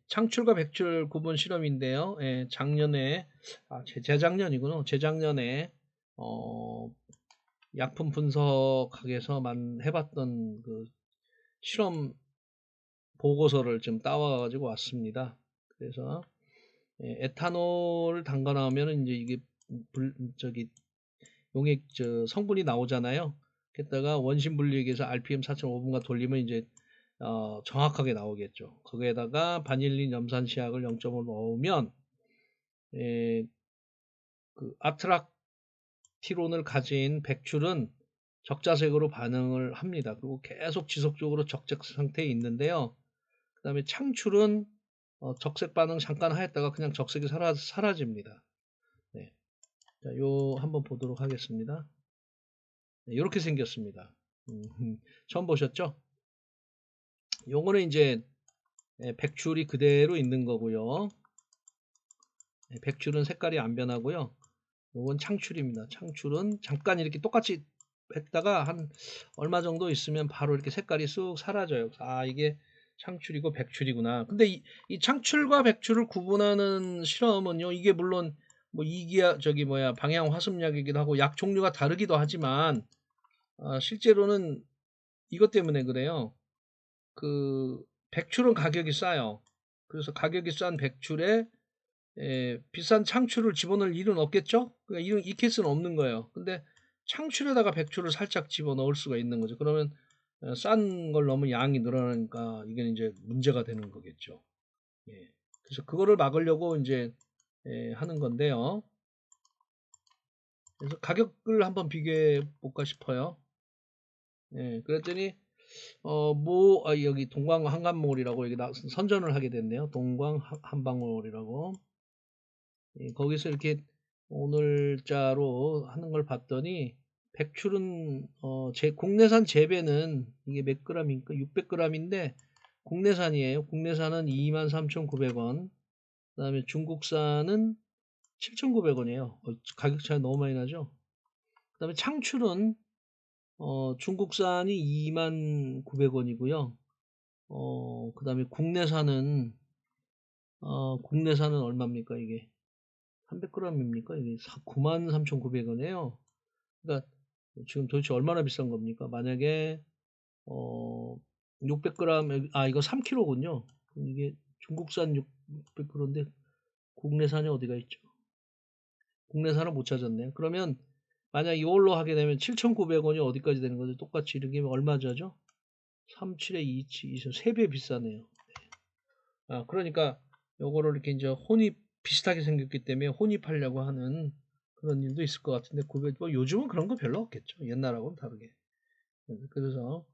창출과 백출 구분 실험인데요. 작년에 재작년이구나. 재작년에 약품 분석학에서만 해봤던 그 실험 보고서를 좀 따와 가지고 왔습니다. 그래서 에탄올 담가 나오면 이제 이게 용액 성분이 나오잖아요. 게다가 원심 분리기에서 RPM 4,500가 돌리면 이제 정확하게 나오겠죠. 거기에다가 바닐린 염산시약을 0.5 넣으면 그 아트락티론을 가진 백출은 적자색으로 반응을 합니다. 그리고 계속 지속적으로 적색 상태에 있는데요. 그 다음에 창출은 적색 반응 잠깐 하였다가 그냥 적색이 사라집니다. 네. 자, 요 한번 보도록 하겠습니다. 네, 이렇게 생겼습니다. 처음 보셨죠? 요거는 이제 백출이 그대로 있는 거고요. 백출은 색깔이 안 변하고요. 이건 창출입니다. 창출은 잠깐 이렇게 똑같이 했다가 한 얼마 정도 있으면 바로 이렇게 색깔이 쑥 사라져요. 아, 이게 창출이고 백출이구나. 근데 이 창출과 백출을 구분하는 실험은요, 이게 물론 뭐 이기야 저기 뭐야 방향 화습약이기도 하고 약 종류가 다르기도 하지만 실제로는 이것 때문에 그래요. 그 백출은 가격이 싸요. 그래서 가격이 싼 백출에 비싼 창출을 집어넣을 일은 없겠죠? 그러니까 이 케이스는 없는 거예요. 근데 창출에다가 백출을 살짝 집어넣을 수가 있는 거죠. 그러면 싼 걸 너무 양이 늘어나니까 이게 이제 문제가 되는 거겠죠. 예. 그래서 그거를 막으려고 이제 하는 건데요. 그래서 가격을 한번 비교해 볼까 싶어요. 예, 그랬더니 여기 동광 한간몰이라고 여기 선전을 하게 됐네요. 동광 한방몰이라고. 예, 거기서 이렇게 오늘자로 하는 걸 봤더니 백출은 국내산 재배는 이게 몇 g입니까? 600g인데 국내산이에요. 국내산은 23,900원. 그다음에 중국산은 7,900원이에요. 가격 차이 너무 많이 나죠? 그다음에 창출은 중국산이 29,900원이고요. 그다음에 국내산은 얼마입니까, 이게? 300g입니까? 이게 93,900원이에요. 그러니까 지금 도대체 얼마나 비싼 겁니까? 만약에 600g, 이거 3kg군요. 이게 중국산 600g인데 국내산이 어디가 있죠? 국내산을 못 찾았네요. 그러면 만약 이걸로 하게 되면 7,900원이 어디까지 되는 거죠? 똑같이 이렇게 얼마죠? 37에 2, 3배 비싸네요. 그러니까 요거를 이렇게 이제 비슷하게 생겼기 때문에 혼입하려고 하는 그런 일도 있을 것 같은데, 뭐 요즘은 그런 거 별로 없겠죠. 옛날하고는 다르게. 그래서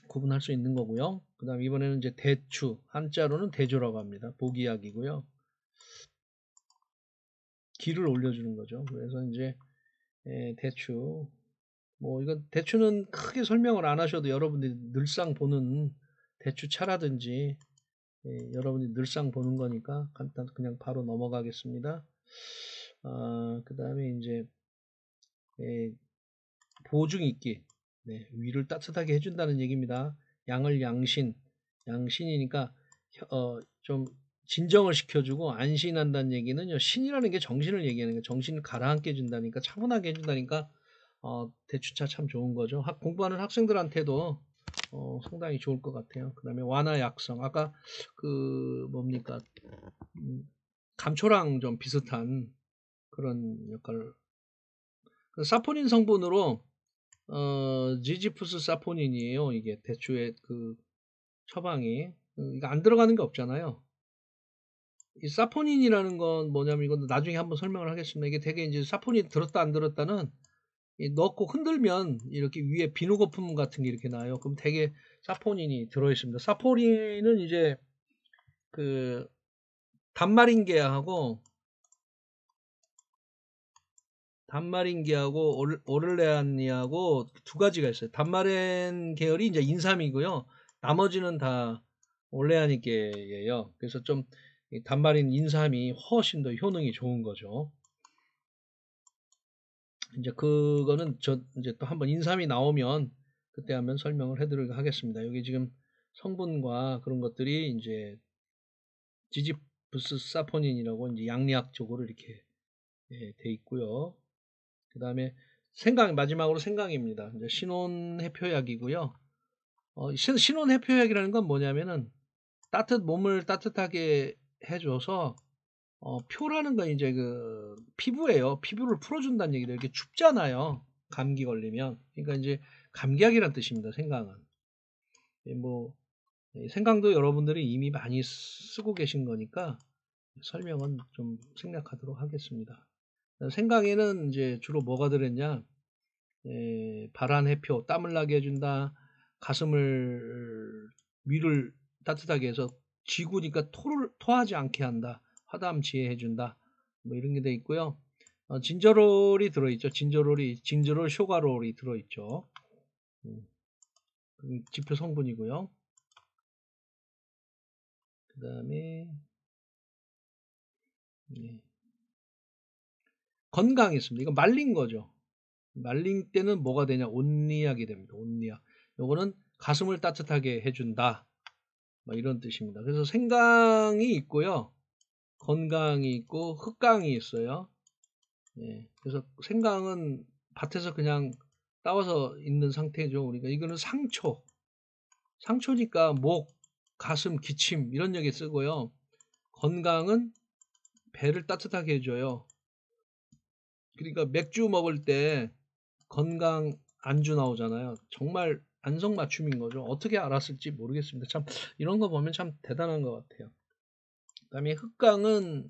구분할 수 있는 거고요. 그 다음 이번에는 이제 대추, 한자로는 대조라고 합니다. 보기약이고요. 기를 올려주는 거죠. 그래서 이제 대추, 뭐 이건 대추는 크게 설명을 안 하셔도 여러분들이 늘상 보는 대추차라든지 여러분이 늘상 보는 거니까 간단 그냥 바로 넘어가겠습니다. 그 다음에 이제 보증 있기, 위를 따뜻하게 해준다는 얘기입니다. 양을 양신이니까 좀 진정을 시켜주고 안신한다는 얘기는요, 신이라는 게 정신을 얘기하는 거예요. 정신을 가라앉게 해준다니까, 차분하게 해준다니까 대추차 참 좋은 거죠. 공부하는 학생들한테도 상당히 좋을 것 같아요. 그 다음에 완화약성, 아까 뭡니까, 감초랑 좀 비슷한 그런 역할을, 사포닌 성분으로 지지푸스 사포닌이에요. 이게 대추의 처방이. 이거 안 들어가는 게 없잖아요. 이 사포닌이라는 건 뭐냐면, 이건 나중에 한번 설명을 하겠습니다. 이게 되게 이제 사포닌 들었다 안 들었다는 넣고 흔들면 이렇게 위에 비누 거품 같은 게 이렇게 나요. 그럼 되게 사포닌이 들어있습니다. 사포닌은 이제 단마린계하고 오를레안이하고 두 가지가 있어요. 단마린 계열이 이제 인삼이고요. 나머지는 다 올레아닉계예요. 그래서 좀 단마린 인삼이 훨씬 더 효능이 좋은 거죠. 이제 그거는 이제 또 한번 인삼이 나오면 그때 한번 설명을 해드리도록 하겠습니다. 여기 지금 성분과 그런 것들이 이제 지지프스 사포닌이라고 이제 양리학적으로 이렇게 돼 있고요. 그 다음에 마지막으로 생강입니다. 이제 신혼해표약이고요. 신혼해표약이라는 건 뭐냐면은 몸을 따뜻하게 해줘서 표라는 건 이제 피부예요. 피부를 풀어준다는 얘기죠. 이렇게 춥잖아요. 감기 걸리면. 그러니까 이제 감기약이란 뜻입니다. 생강은. 뭐 생강도 여러분들이 이미 많이 쓰고 계신 거니까 설명은 좀 생략하도록 하겠습니다. 생강에는 이제 주로 뭐가 들었냐? 발한 해표, 땀을 나게 해준다. 위를 따뜻하게 해서 쥐구니까 토하지 않게 한다. 화담 지혜해준다. 뭐 이런 게 돼 있고요. 진저롤이 들어있죠. 진저롤 쇼가롤이 들어있죠. 지표 성분이고요. 그 다음에 예. 건강했습니다. 이거 말린 거죠. 말린 때는 뭐가 되냐? 온리약이 됩니다. 온리약. 요거는 가슴을 따뜻하게 해준다. 뭐 이런 뜻입니다. 그래서 생강이 있고요. 건강이 있고 흑강이 있어요. 예. 그래서 생강은 밭에서 그냥 따와서 있는 상태죠. 우리가 이거는 상초. 상초니까 목, 가슴, 기침 이런 얘기 쓰고요. 건강은 배를 따뜻하게 해줘요. 그러니까 맥주 먹을 때 건강 안주 나오잖아요. 정말 안성맞춤인 거죠. 어떻게 알았을지 모르겠습니다. 참 이런 거 보면 참 대단한 것 같아요. 그다음에 흑강은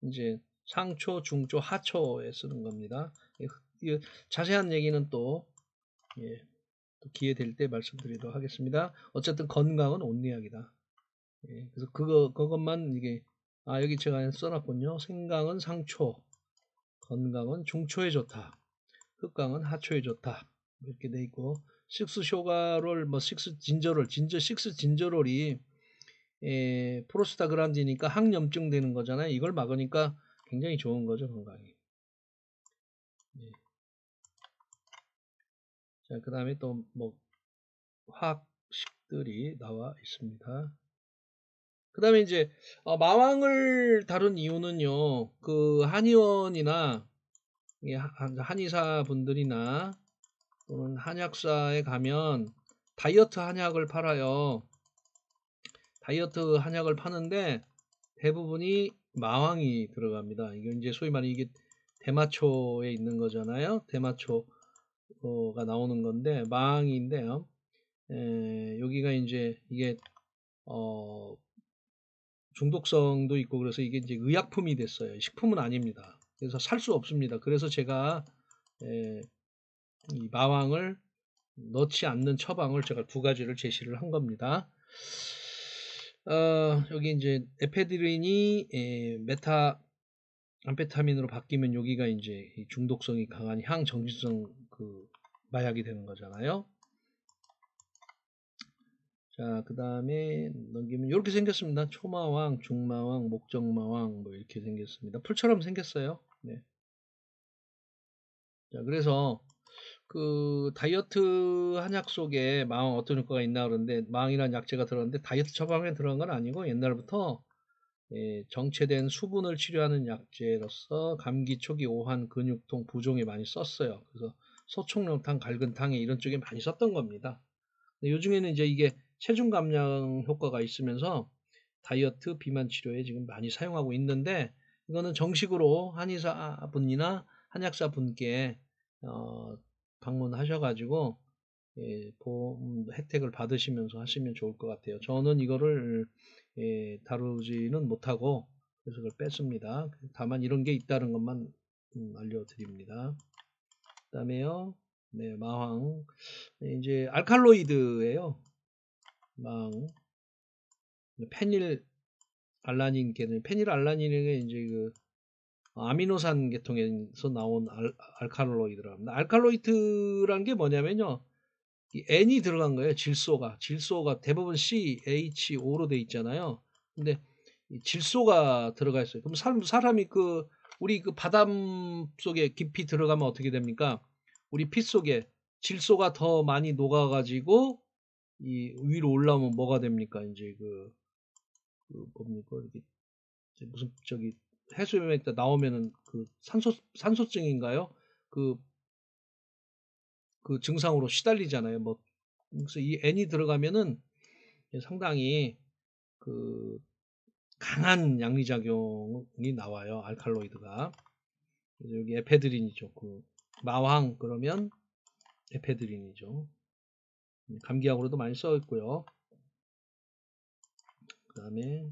이제 상초, 중초, 하초에 쓰는 겁니다. 자세한 얘기는 또, 예, 또 기회 될 때 말씀드리도록 하겠습니다. 어쨌든 건강은 온리약이다. 예, 그래서 그것만 이게 여기 제가 써놨군요. 생강은 상초, 건강은 중초에 좋다. 흑강은 하초에 좋다. 이렇게 돼 있고 식스 쇼가롤 뭐 식스 진저롤 식스 진저롤이 프로스타그란딘이니까 항염증 되는 거잖아요. 이걸 막으니까 굉장히 좋은 거죠, 건강에. 예. 자, 그 다음에 또 뭐 화학식들이 나와 있습니다. 그 다음에 이제 마왕을 다룬 이유는요, 그 한의원이나 한의사 분들이나 또는 한약사에 가면 다이어트 한약을 팔아요. 다이어트 한약을 파는데 대부분이 마왕이 들어갑니다. 이게 이제 소위 말해 이게 대마초에 있는 거잖아요. 대마초가 나오는 건데 마왕인데요. 여기가 이제 이게 중독성도 있고 그래서 이게 이제 의약품이 됐어요. 식품은 아닙니다. 그래서 살 수 없습니다. 그래서 제가 이 마왕을 넣지 않는 처방을 제가 두 가지를 제시를 한 겁니다. 여기 이제 에페드린이 메타 암페타민으로 바뀌면 여기가 이제 중독성이 강한 향정신성 그 마약이 되는 거잖아요. 자, 그 다음에 넘기면 이렇게 생겼습니다. 초마왕, 중마왕, 목적마왕 뭐 이렇게 생겼습니다. 풀처럼 생겼어요. 네. 자, 그래서 그 다이어트 한약 속에 마왕 어떤 효과가 있나 그러는데 마왕이라는 약재가 들어갔는데 다이어트 처방에 들어간 건 아니고 옛날부터 정체된 수분을 치료하는 약재로서 감기 초기 오한 근육통 부종에 많이 썼어요. 그래서 소총령탕 갈근탕에 이런 쪽에 많이 썼던 겁니다. 요즘에는 이제 이게 체중 감량 효과가 있으면서 다이어트 비만 치료에 지금 많이 사용하고 있는데 이거는 정식으로 한의사 분이나 한약사 분께 방문하셔가지고 보험 혜택을 받으시면서 하시면 좋을 것 같아요. 저는 이거를 다루지는 못하고 그래서 그걸 뺐습니다. 다만 이런 게 있다는 것만 알려드립니다. 그 다음에요. 네, 마황. 이제 알칼로이드예요. 마황. 페닐 알라닌 계통. 페닐 알라닌이 이제 그 아미노산 계통에서 나온 알칼로이드라고 합니다. 알칼로이드라는 게 뭐냐면요. 이 N이 들어간 거예요. 질소가 대부분 CHO로 돼 있잖아요. 근데 질소가 들어가 있어요. 그럼 사람이 우리 그 바닷 속에 깊이 들어가면 어떻게 됩니까? 우리 피 속에 질소가 더 많이 녹아가지고 이 위로 올라오면 뭐가 됩니까? 이제 뭡니까? 이렇게 무슨 저기 해수면에 나오면은 그 산소증인가요? 그 증상으로 시달리잖아요. 뭐 그래서 이 N이 들어가면은 상당히 그 강한 양리작용이 나와요. 알칼로이드가. 그래서 여기 에페드린이죠. 그 마황 그러면 에페드린이죠. 감기약으로도 많이 써 있고요. 그 다음에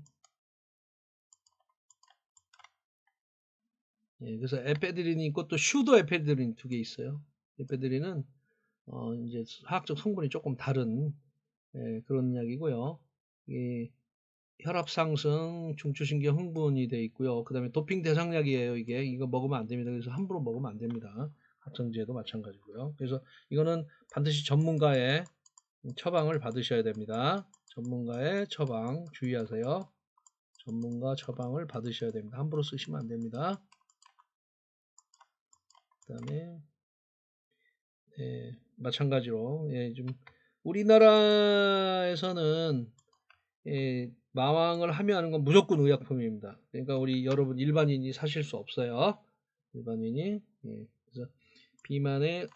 그래서 에페드린이 있고 또 슈도 에페드린 두 개 있어요. 에페드린은 이제 화학적 성분이 조금 다른 그런 약이고요. 혈압 상승, 중추신경 흥분이 돼 있고요. 그 다음에 도핑 대상약이에요. 이거 먹으면 안 됩니다. 그래서 함부로 먹으면 안 됩니다. 합성제도 마찬가지고요. 그래서 이거는 반드시 전문가의 처방을 받으셔야 됩니다. 전문가의 처방 주의하세요. 전문가 처방을 받으셔야 됩니다. 함부로 쓰시면 안 됩니다. 그 다음에 마찬가지로 좀 우리나라에서는 마왕을 하면 건 무조건 의약품입니다. 그러니까 우리 여러분 일반인이 사실 수 없어요. 일반인이. 그래서 비만의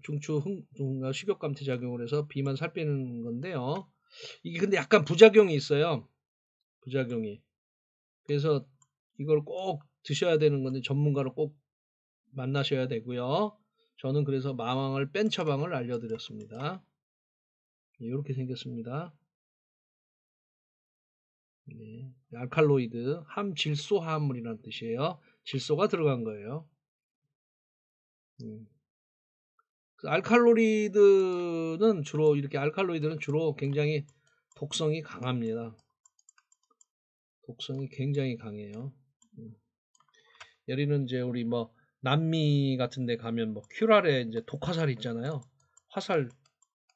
중추 식욕 감퇴 작용을 해서 비만 살 빼는 건데요. 이게 근데 약간 부작용이 있어요. 부작용이. 그래서 이걸 꼭 드셔야 되는 건데 전문가를 꼭 만나셔야 되고요. 저는 그래서 마왕을 뺀 처방을 알려드렸습니다. 이렇게 생겼습니다. 네. 알칼로이드, 함질소 화합물이라는 뜻이에요. 질소가 들어간 거예요. 알칼로이드는 주로 굉장히 독성이 강합니다. 독성이 굉장히 강해요. 예리는 이제 우리 뭐 남미 같은 데 가면 뭐 큐랄에 이제 독화살 있잖아요.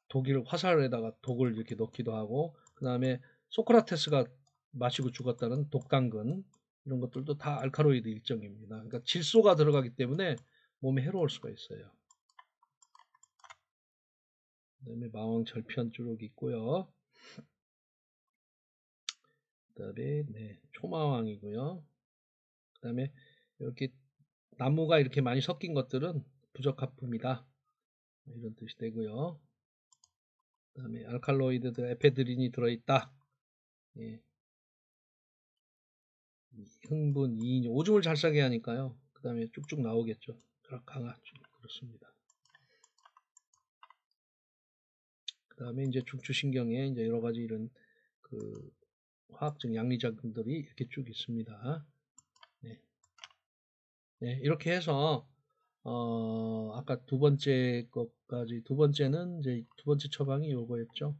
독일 화살에다가 독을 이렇게 넣기도 하고, 그 다음에 소크라테스가 마시고 죽었다는 독당근, 이런 것들도 다 알칼로이드 일종입니다. 그러니까 질소가 들어가기 때문에 몸에 해로울 수가 있어요. 그 다음에 마왕 절편 주록이 있고요. 그 다음에 초마왕이고요. 그 다음에 이렇게 나무가 이렇게 많이 섞인 것들은 부적합품이다, 이런 뜻이 되고요. 그 다음에 알칼로이드 에페드린이 들어있다. 흥분 2인용, 오줌을 잘 싸게 하니까요. 그 다음에 쭉쭉 나오겠죠. 그렇습니다. 그 다음에 이제 중추신경에 이제 여러 가지 이런 그 화학적 양리작용들이 이렇게 쭉 있습니다. 이렇게 해서 아까 두 번째 것까지, 두 번째는 이제 두 번째 처방이 요거였죠.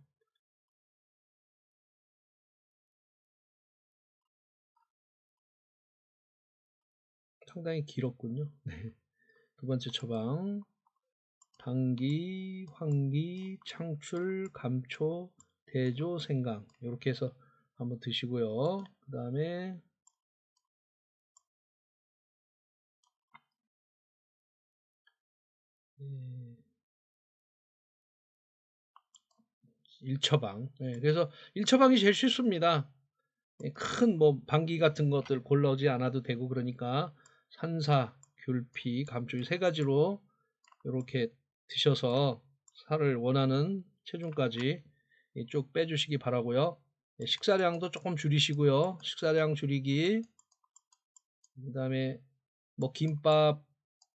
상당히 길었군요. 두 번째 처방, 방기, 환기, 창출, 감초, 대조, 생강, 이렇게 해서 한번 드시고요. 그 다음에 1처방. 그래서 1처방이 제일 쉽습니다. 큰 뭐 방기 같은 것들 골라오지 않아도 되고, 그러니까 산사, 귤피, 감초 이 세 가지로 이렇게 드셔서 살을 원하는 체중까지 쭉 빼주시기 바라고요. 식사량도 조금 줄이시고요. 식사량 줄이기. 그 다음에 뭐 김밥,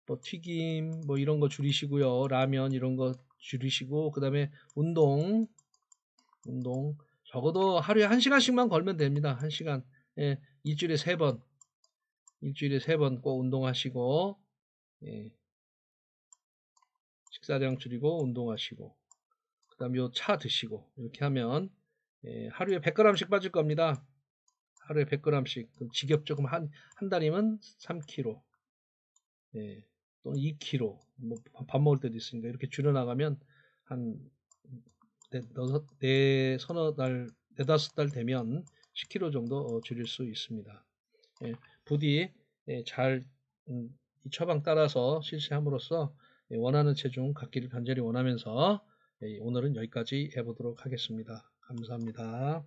뭐 튀김, 뭐 이런 거 줄이시고요. 라면 이런 거 줄이시고, 그 다음에 운동 적어도 하루에 1시간씩만 걸면 됩니다. 1시간. 일주일에 3번 꼭 운동하시고, 식사량 줄이고 운동하시고, 그 다음에 요 차 드시고, 이렇게 하면 하루에 100g씩 빠질 겁니다. 하루에 100g씩. 지겹죠? 그럼 한 달이면 3kg, 또는 2kg, 뭐 밥 먹을 때도 있으니까 이렇게 줄여나가면 한 네다섯 달 되면 10kg 정도 줄일 수 있습니다. 부디 잘 이 처방 따라서 실시함으로써 원하는 체중 갖기를 간절히 원하면서 오늘은 여기까지 해보도록 하겠습니다. 감사합니다.